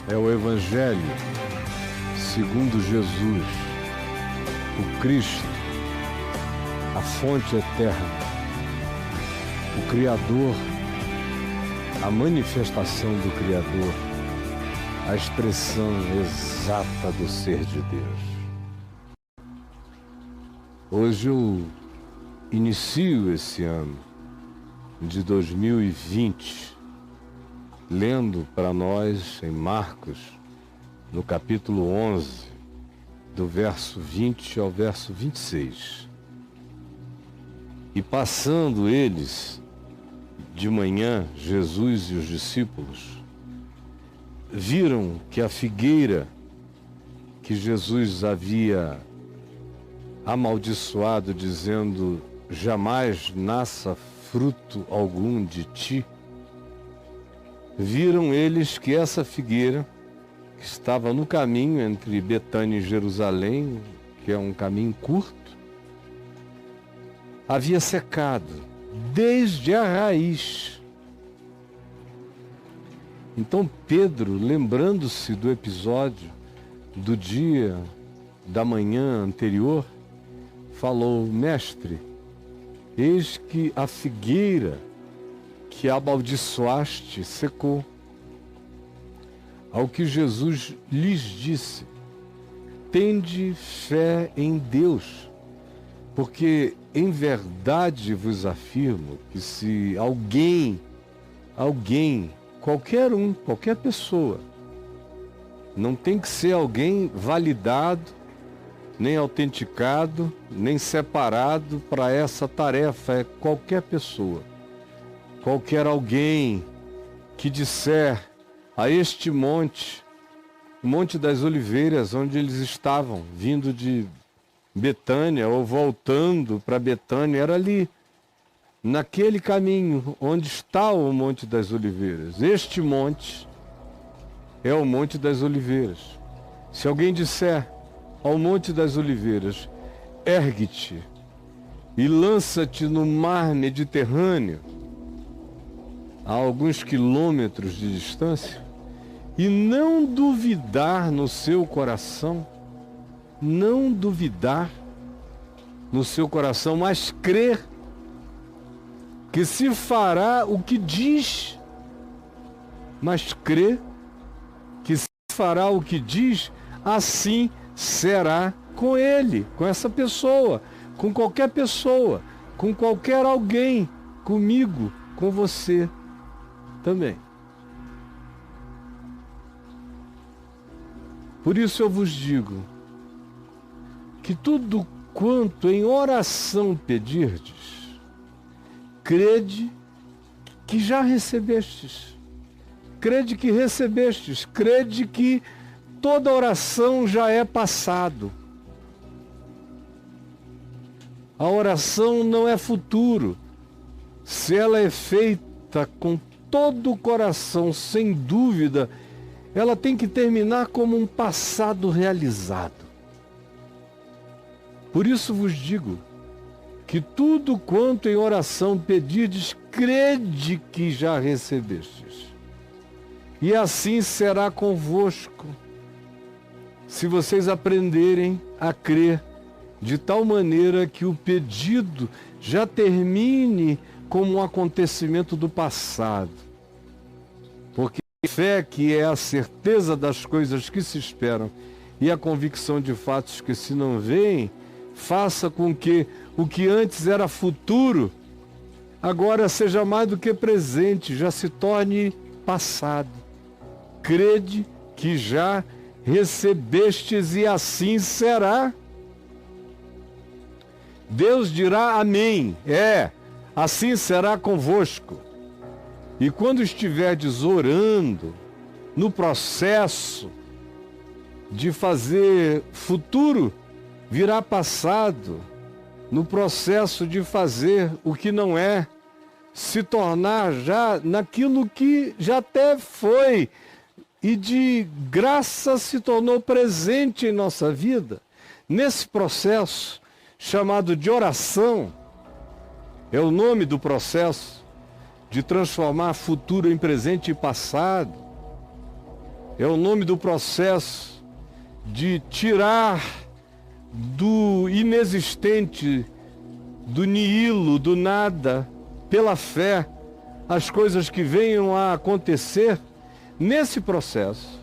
é o Evangelho segundo Jesus, o Cristo, a fonte eterna, o Criador, a manifestação do Criador, a expressão exata do ser de Deus. Hoje eu inicio esse ano de 2020 lendo para nós em Marcos, no capítulo 11, do verso 20 ao verso 26. E passando eles de manhã, Jesus e os discípulos viram que a figueira que Jesus havia amaldiçoado, dizendo: jamais nasça fruto algum de ti, viram eles que essa figueira, que estava no caminho entre Betânia e Jerusalém, que é um caminho curto, havia secado desde a raiz. Então Pedro, lembrando-se do episódio do dia da manhã anterior, falou: mestre, eis que a figueira que amaldiçoaste secou. Ao que Jesus lhes disse: tende fé em Deus, porque em verdade vos afirmo que se alguém, qualquer um, qualquer pessoa, não tem que ser alguém validado, nem autenticado, nem separado para essa tarefa, é qualquer pessoa, qualquer alguém que disser a este monte, o Monte das Oliveiras, onde eles estavam, vindo de Betânia ou voltando para Betânia, era ali, naquele caminho onde está o Monte das Oliveiras. Este monte é o Monte das Oliveiras. Se alguém disser ao Monte das Oliveiras: ergue-te e lança-te no mar Mediterrâneo, a alguns quilômetros de distância, e não duvidar no seu coração, mas crer que se fará o que diz, assim será com ele, com essa pessoa, com qualquer pessoa, com qualquer alguém, comigo, com você também. Por isso eu vos digo que tudo quanto em oração pedirdes, crede que já recebestes. Crede que recebestes. Crede que toda oração já é passado. A oração não é futuro. Se ela é feita com todo o coração, sem dúvida, ela tem que terminar como um passado realizado. Por isso vos digo que tudo quanto em oração pedirdes, crede que já recebestes. E assim será convosco, se vocês aprenderem a crer de tal maneira que o pedido já termine como um acontecimento do passado. Porque a fé, que é a certeza das coisas que se esperam e a convicção de fatos que se não veem, faça com que o que antes era futuro agora seja mais do que presente, já se torne passado. Crede que já recebestes e assim será. Deus dirá amém. Assim será convosco. E quando estiverdes orando, no processo de fazer futuro, virá passado. No processo de fazer o que não é, se tornar já naquilo que já até foi e de graça se tornou presente em nossa vida. Nesse processo chamado de oração, é o nome do processo de transformar futuro em presente e passado. É o nome do processo de tirar do inexistente, do nihilo, do nada, pela fé, as coisas que venham a acontecer. Nesse processo,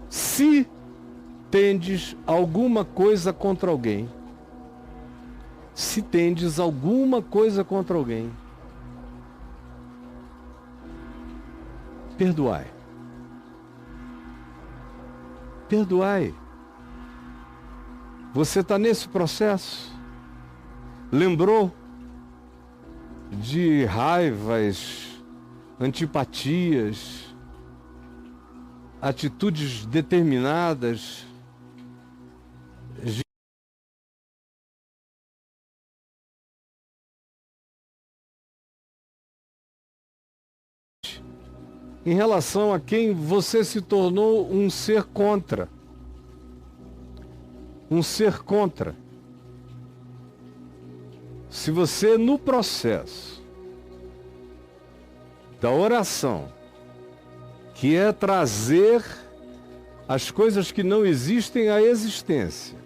se tendes alguma coisa contra alguém, se tendes alguma coisa contra alguém, perdoai. Perdoai. Você está nesse processo? Lembrou de raivas, antipatias, atitudes determinadas, em relação a quem você se tornou um ser contra. Um ser contra. Se você, no processo da oração, que é trazer as coisas que não existem à existência,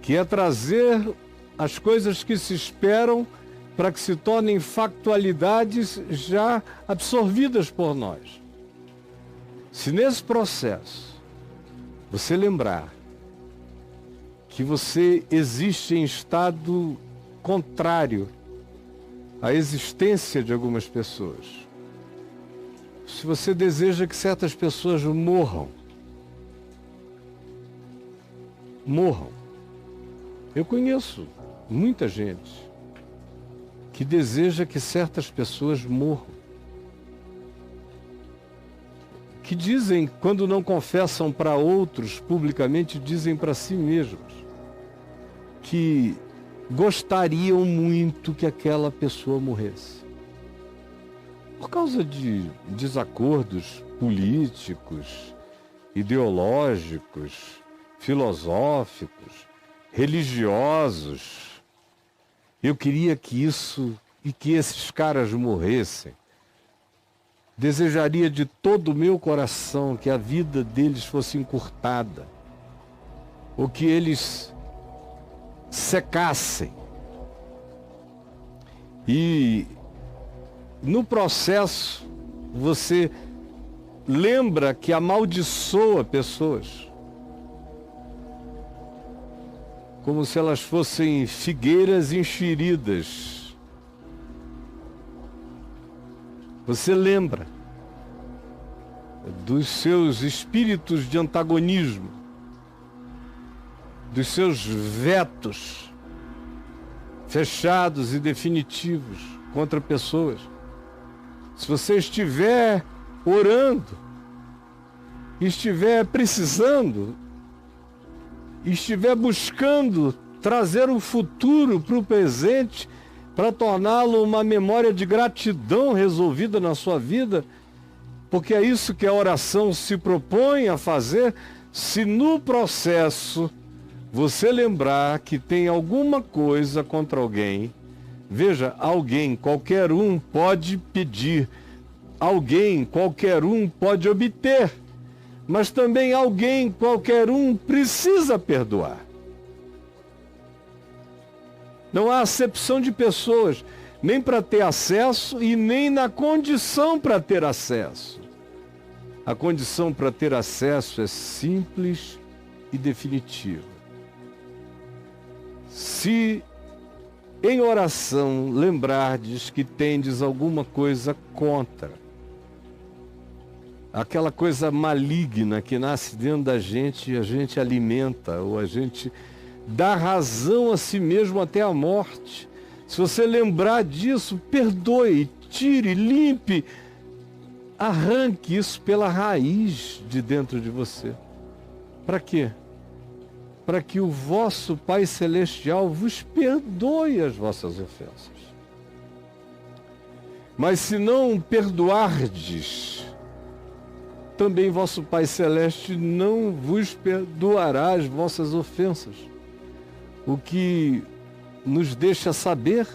que é trazer as coisas que se esperam para que se tornem factualidades já absorvidas por nós. Se nesse processo você lembrar que você existe em estado contrário à existência de algumas pessoas, se você deseja que certas pessoas morram, eu conheço muita gente que deseja que certas pessoas morram, que dizem, quando não confessam para outros publicamente, dizem para si mesmos que gostariam muito que aquela pessoa morresse. Por causa de desacordos políticos, ideológicos, filosóficos, religiosos. Eu queria que esses caras morressem. Desejaria de todo o meu coração que a vida deles fosse encurtada, ou que eles secassem. E no processo você lembra que amaldiçoa pessoas, como se elas fossem figueiras enxeridas. Você lembra dos seus espíritos de antagonismo, dos seus vetos fechados e definitivos contra pessoas. Se você estiver orando, estiver precisando, estiver buscando trazer o futuro para o presente, para torná-lo uma memória de gratidão resolvida na sua vida, porque é isso que a oração se propõe a fazer. Se no processo você lembrar que tem alguma coisa contra alguém, veja, alguém, qualquer um pode pedir, alguém, qualquer um pode obter, mas também alguém, qualquer um, precisa perdoar. Não há acepção de pessoas, nem para ter acesso e nem na condição para ter acesso. A condição para ter acesso é simples e definitiva. Se em oração lembrardes que tendes alguma coisa contra, aquela coisa maligna que nasce dentro da gente e a gente alimenta, ou a gente dá razão a si mesmo até a morte. Se você lembrar disso, perdoe, tire, limpe, arranque isso pela raiz de dentro de você. Para quê? Para que o vosso Pai Celestial vos perdoe as vossas ofensas. Mas se não perdoardes, também vosso Pai Celeste não vos perdoará as vossas ofensas. O que nos deixa saber,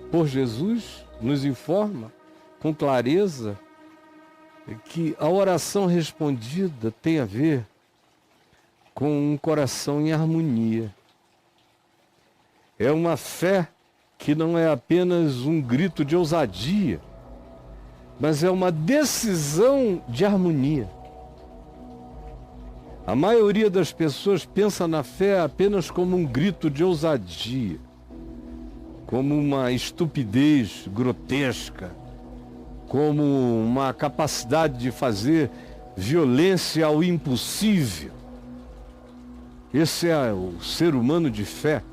por Jesus, nos informa com clareza, que a oração respondida tem a ver com um coração em harmonia. É uma fé que não é apenas um grito de ousadia, mas é uma decisão de harmonia. A maioria das pessoas pensa na fé apenas como um grito de ousadia, como uma estupidez grotesca, como uma capacidade de fazer violência ao impossível. Esse é o ser humano de fé.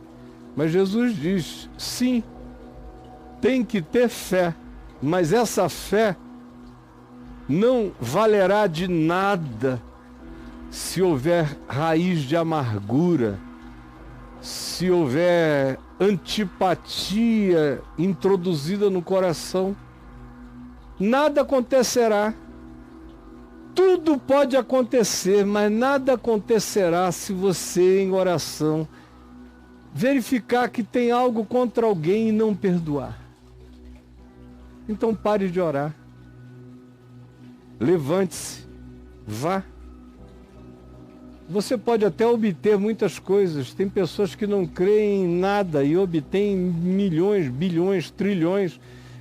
Mas Jesus diz, sim, tem que ter fé, mas essa fé não valerá de nada se houver raiz de amargura, se houver antipatia introduzida no coração. Nada acontecerá. Tudo pode acontecer, mas nada acontecerá se você, em oração, verificar que tem algo contra alguém e não perdoar. Então pare de orar. Levante-se. Vá. Você pode até obter muitas coisas. Tem pessoas que não creem em nada e obtêm milhões, bilhões, trilhões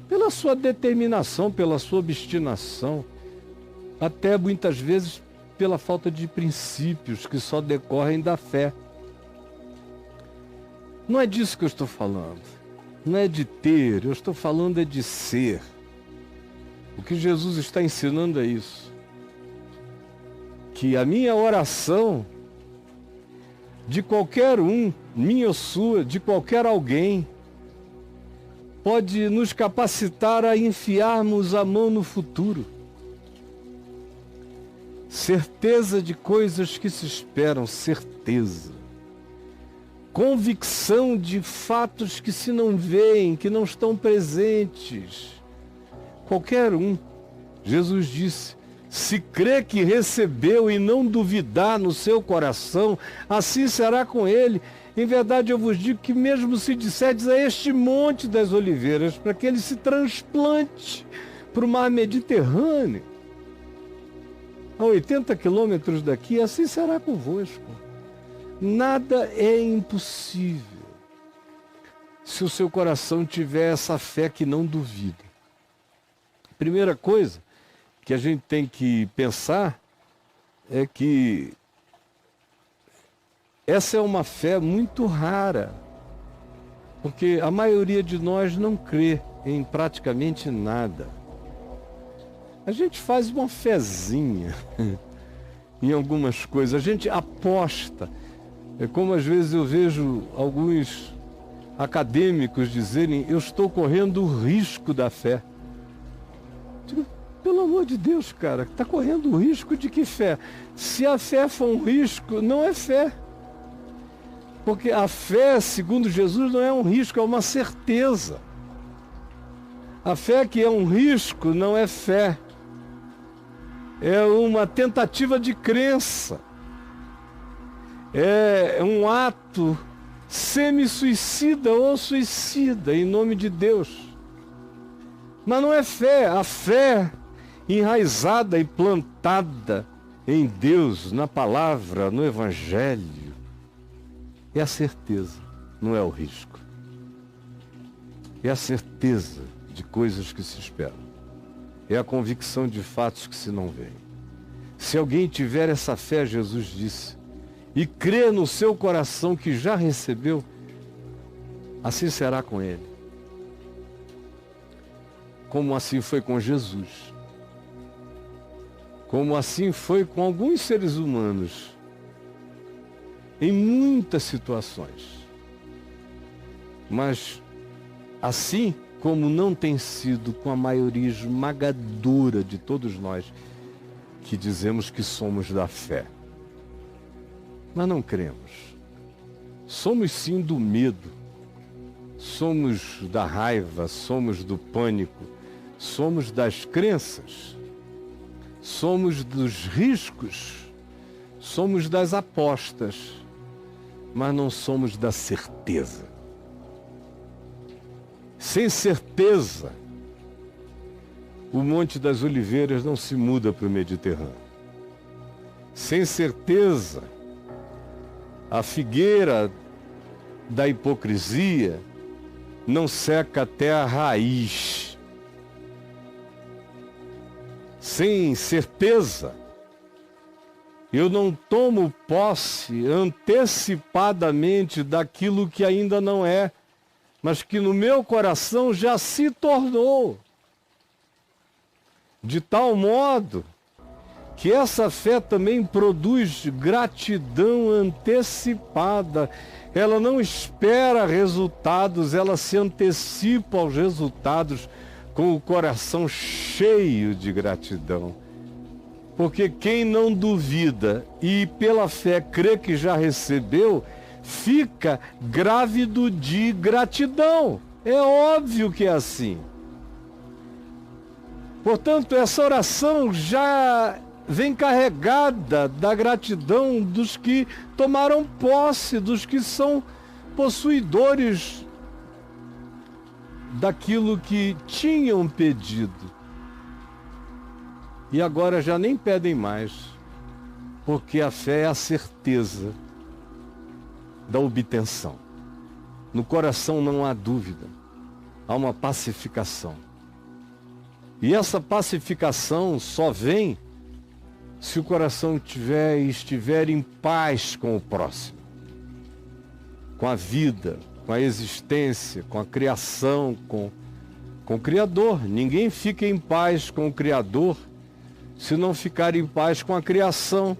pela sua determinação, pela sua obstinação. Até muitas vezes pela falta de princípios que só decorrem da fé. Não é disso que eu estou falando. Não é de ter, eu estou falando é de ser. O que Jesus está ensinando é isso. Que a minha oração, de qualquer um, minha ou sua, de qualquer alguém, pode nos capacitar a enfiarmos a mão no futuro. Certeza de coisas que se esperam, certeza. Convicção de fatos que se não veem, que não estão presentes. Qualquer um. Jesus disse, se crê que recebeu e não duvidar no seu coração, assim será com ele. Em verdade eu vos digo que mesmo se disserdes a este monte das oliveiras, para que ele se transplante para o mar Mediterrâneo, a 80 quilômetros daqui, assim será convosco. Nada é impossível se o seu coração tiver essa fé que não duvida. Primeira coisa que a gente tem que pensar é que essa é uma fé muito rara, porque a maioria de nós não crê em praticamente nada. A gente faz uma fezinha em algumas coisas, a gente aposta. É como às vezes eu vejo alguns acadêmicos dizerem, eu estou correndo o risco da fé. Digo, pelo amor de Deus, cara, está correndo o risco de que fé? Se a fé for um risco, não é fé. Porque a fé, segundo Jesus, não é um risco, é uma certeza. A fé que é um risco não é fé. É uma tentativa de crença. É um ato semi-suicida ou suicida, em nome de Deus. Mas não é fé. A fé enraizada e plantada em Deus, na palavra, no Evangelho, é a certeza, não é o risco. É a certeza de coisas que se esperam. É a convicção de fatos que se não veem. Se alguém tiver essa fé, Jesus disse, e crê no seu coração que já recebeu, assim será com ele. Como assim foi com Jesus. Como assim foi com alguns seres humanos. Em muitas situações. Mas assim como não tem sido com a maioria esmagadora de todos nós que dizemos que somos da fé. Mas não cremos. Somos sim do medo, somos da raiva, somos do pânico, somos das crenças, somos dos riscos, somos das apostas, mas não somos da certeza. Sem certeza, o Monte das Oliveiras não se muda para o Mediterrâneo. Sem certeza, a figueira da hipocrisia não seca até a raiz. Sem certeza, eu não tomo posse antecipadamente daquilo que ainda não é, mas que no meu coração já se tornou. De tal modo que essa fé também produz gratidão antecipada. Ela não espera resultados, ela se antecipa aos resultados com o coração cheio de gratidão. Porque quem não duvida e pela fé crê que já recebeu, fica grávido de gratidão. É óbvio que é assim. Portanto, essa oração já vem carregada da gratidão dos que tomaram posse, dos que são possuidores daquilo que tinham pedido. E agora já nem pedem mais, porque a fé é a certeza da obtenção. No coração não há dúvida, há uma pacificação. E essa pacificação só vem se o coração estiver em paz com o próximo, com a vida, com a existência, com a criação, com o Criador. Ninguém fica em paz com o Criador se não ficar em paz com a criação,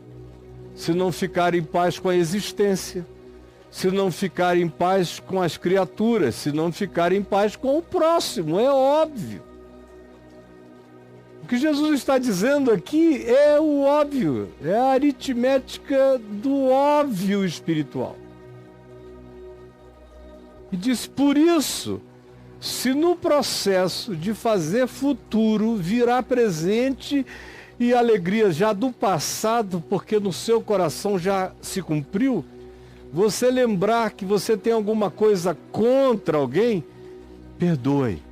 se não ficar em paz com a existência, se não ficar em paz com as criaturas, se não ficar em paz com o próximo. É óbvio. O que Jesus está dizendo aqui é o óbvio, é a aritmética do óbvio espiritual. E diz, por isso, se no processo de fazer futuro virá presente e alegria já do passado, porque no seu coração já se cumpriu, você lembrar que você tem alguma coisa contra alguém, perdoe.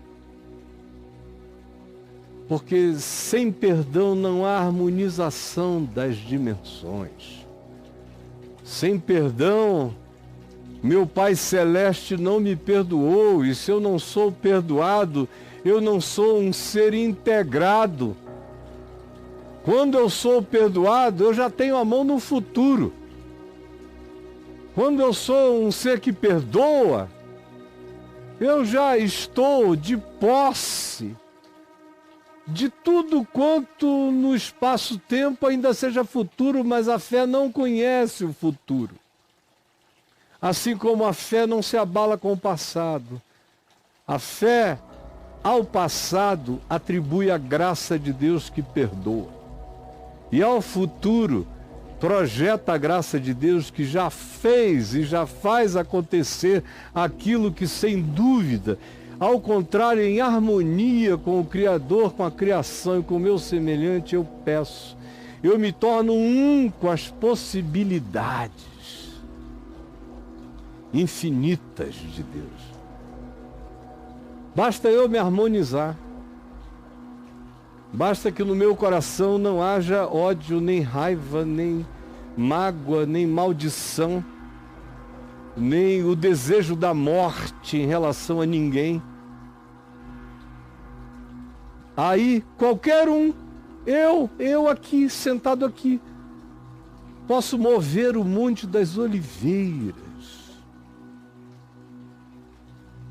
Porque sem perdão não há harmonização das dimensões. Sem perdão, meu Pai Celeste não me perdoou, e se eu não sou perdoado, eu não sou um ser integrado. Quando eu sou perdoado, eu já tenho a mão no futuro. Quando eu sou um ser que perdoa, eu já estou de posse de tudo quanto no espaço-tempo ainda seja futuro, mas a fé não conhece o futuro. Assim como a fé não se abala com o passado. A fé, ao passado, atribui a graça de Deus que perdoa. E ao futuro, projeta a graça de Deus que já fez e já faz acontecer aquilo que, sem dúvida, ao contrário, em harmonia com o Criador, com a criação e com o meu semelhante, eu peço. Eu me torno um com as possibilidades infinitas de Deus. Basta eu me harmonizar. Basta que no meu coração não haja ódio, nem raiva, nem mágoa, nem maldição, nem o desejo da morte em relação a ninguém. Aí, qualquer um, eu aqui, sentado aqui, posso mover o Monte das Oliveiras.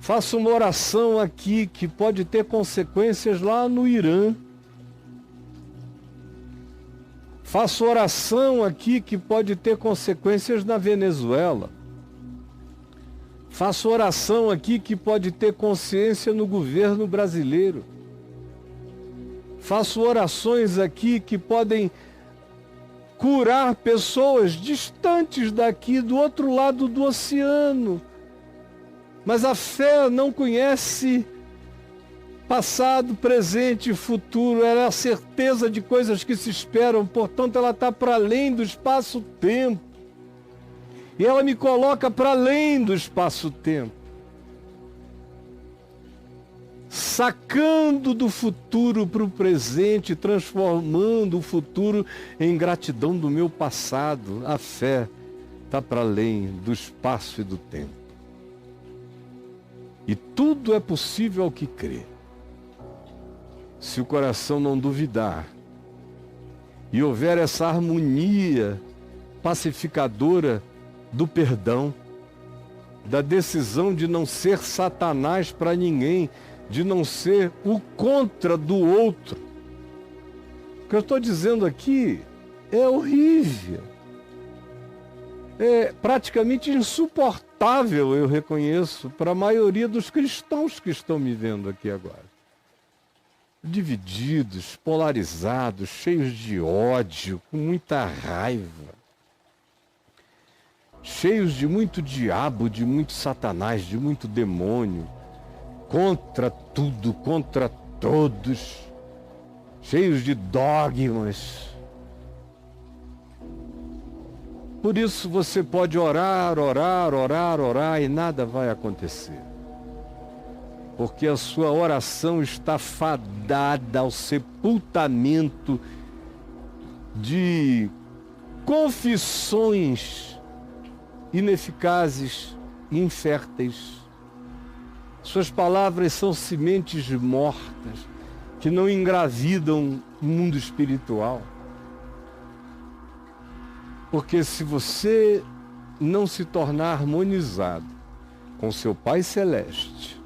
Faço uma oração aqui que pode ter consequências lá no Irã. Faço oração aqui que pode ter consequências na Venezuela. Faço oração aqui que pode ter consciência no governo brasileiro. Faço orações aqui que podem curar pessoas distantes daqui, do outro lado do oceano. Mas a fé não conhece passado, presente e futuro. Ela é a certeza de coisas que se esperam, portanto ela está para além do espaço-tempo. E ela me coloca para além do espaço-tempo. sacando do futuro para o presente, transformando o futuro em gratidão do meu passado. A fé está para além do espaço e do tempo. E tudo é possível ao que crê. Se o coração não duvidar e houver essa harmonia pacificadora do perdão, da decisão de não ser Satanás para ninguém, de não ser o contra do outro. O que eu estou dizendo aqui é horrível. É praticamente insuportável, eu reconheço, para a maioria dos cristãos que estão me vendo aqui agora. Divididos, polarizados, cheios de ódio, com muita raiva. Cheios de muito diabo, de muito Satanás, de muito demônio. Contra tudo, contra todos. Cheios de dogmas. Por isso você pode orar, orar, orar, orar e nada vai acontecer. Porque a sua oração está fadada ao sepultamento de confissões ineficazes e inférteis. Suas palavras são sementes mortas que não engravidam o mundo espiritual. Porque se você não se tornar harmonizado com seu Pai Celeste,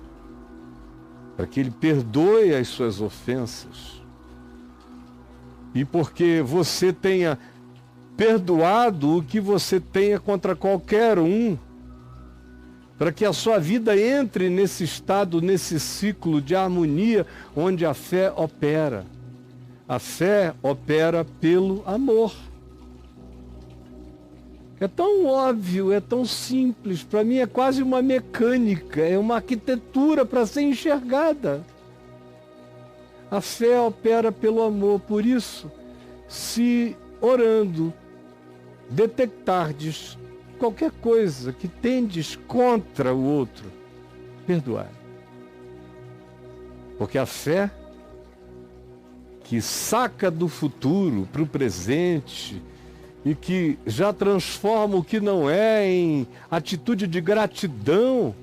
para que Ele perdoe as suas ofensas, e porque você tenha perdoado o que você tenha contra qualquer um, para que a sua vida entre nesse estado, nesse ciclo de harmonia, onde a fé opera. A fé opera pelo amor. É tão óbvio, é tão simples, para mim é quase uma mecânica, é uma arquitetura para ser enxergada. A fé opera pelo amor, por isso, se orando, detectardes qualquer coisa que tendes contra o outro, perdoar. Porque a fé que saca do futuro para o presente e que já transforma o que não é em atitude de gratidão,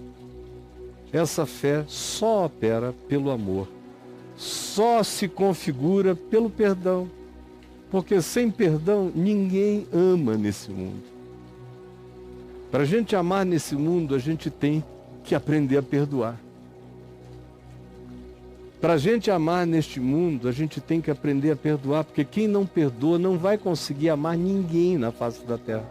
essa fé só opera pelo amor, só se configura pelo perdão. Porque sem perdão ninguém ama nesse mundo. Para a gente amar nesse mundo, a gente tem que aprender a perdoar. Para a gente amar neste mundo, a gente tem que aprender a perdoar, porque quem não perdoa não vai conseguir amar ninguém na face da terra.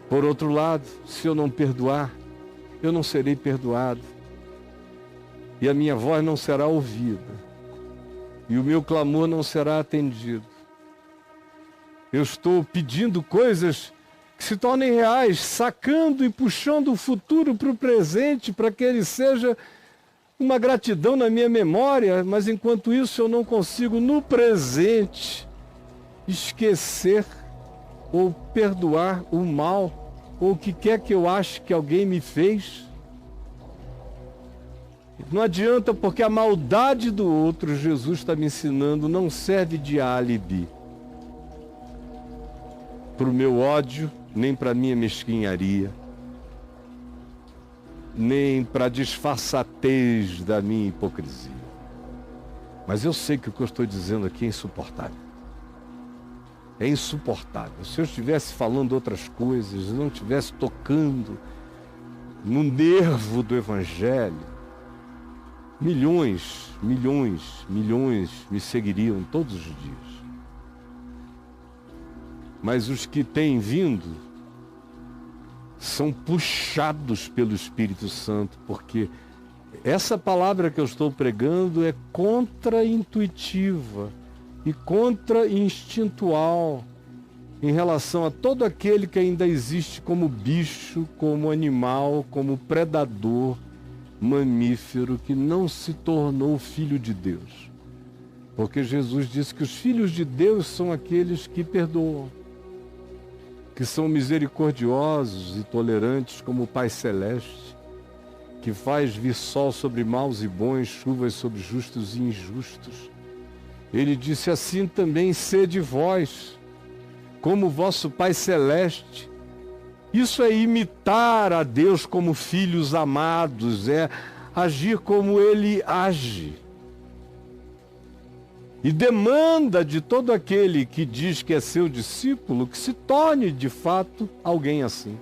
Por outro lado, se eu não perdoar, eu não serei perdoado. E a minha voz não será ouvida. E o meu clamor não será atendido. Eu estou pedindo coisas que se tornem reais, sacando e puxando o futuro para o presente, para que ele seja uma gratidão na minha memória, mas enquanto isso eu não consigo no presente esquecer ou perdoar o mal ou o que quer que eu ache que alguém me fez. Não adianta, porque a maldade do outro, Jesus está me ensinando, não serve de álibi para o meu ódio, nem para a minha mesquinharia, nem para a disfarçatez da minha hipocrisia. Mas eu sei que o que eu estou dizendo aqui é insuportável. É insuportável. Se eu estivesse falando outras coisas, não estivesse tocando no nervo do Evangelho, milhões me seguiriam todos os dias. Mas os que têm vindo são puxados pelo Espírito Santo, porque essa palavra que eu estou pregando é contra-intuitiva e contra-instintual em relação a todo aquele que ainda existe como bicho, como animal, como predador, mamífero, que não se tornou filho de Deus. Porque Jesus disse que os filhos de Deus são aqueles que perdoam, que são misericordiosos e tolerantes como o Pai Celeste, que faz vir sol sobre maus e bons, chuvas sobre justos e injustos. Ele disse assim também: sede vós, como vosso Pai Celeste. Isso é imitar a Deus como filhos amados, é agir como Ele age. E demanda de todo aquele que diz que é seu discípulo que se torne de fato alguém assim.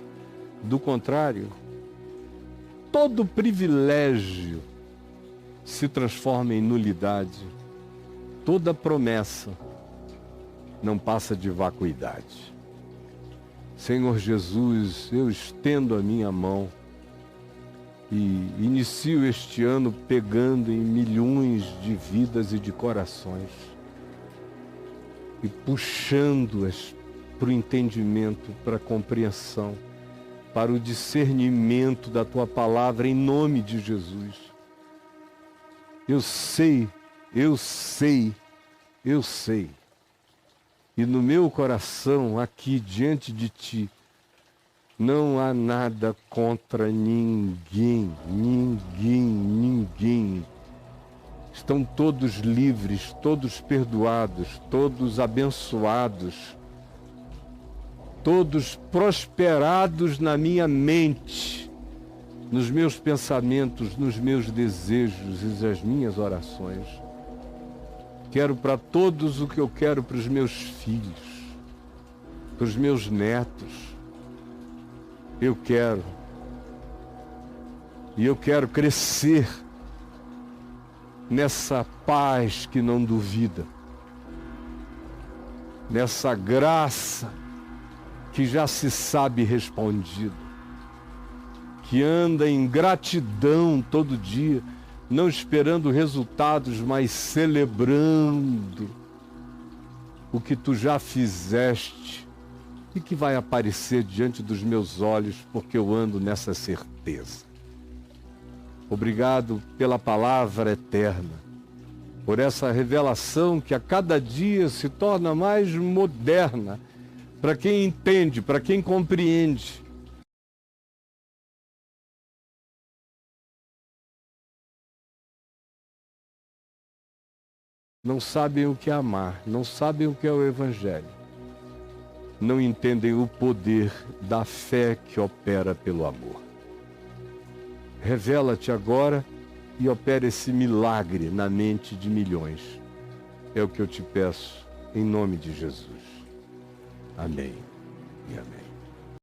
Do contrário, todo privilégio se transforma em nulidade. Toda promessa não passa de vacuidade. Senhor Jesus, eu estendo a minha mão e inicio este ano pegando em milhões de vidas e de corações e puxando-as para o entendimento, para a compreensão, para o discernimento da Tua palavra, em nome de Jesus. Eu sei. E no meu coração, aqui diante de Ti, não há nada contra ninguém. Estão todos livres, todos perdoados, todos abençoados, todos prosperados na minha mente, nos meus pensamentos, nos meus desejos e nas minhas orações. Quero para todos o que eu quero para os meus filhos, para os meus netos. Eu quero. E eu quero crescer nessa paz que não duvida, nessa graça que já se sabe respondida, que anda em gratidão todo dia, não esperando resultados, mas celebrando o que tu já fizeste e que vai aparecer diante dos meus olhos, porque eu ando nessa certeza. Obrigado pela palavra eterna, por essa revelação que a cada dia se torna mais moderna, para quem entende, para quem compreende. Não sabem o que é amar, não sabem o que é o Evangelho. Não entendem o poder da fé que opera pelo amor. Revela-te agora e opera esse milagre na mente de milhões. É o que eu te peço, em nome de Jesus. Amém e amém.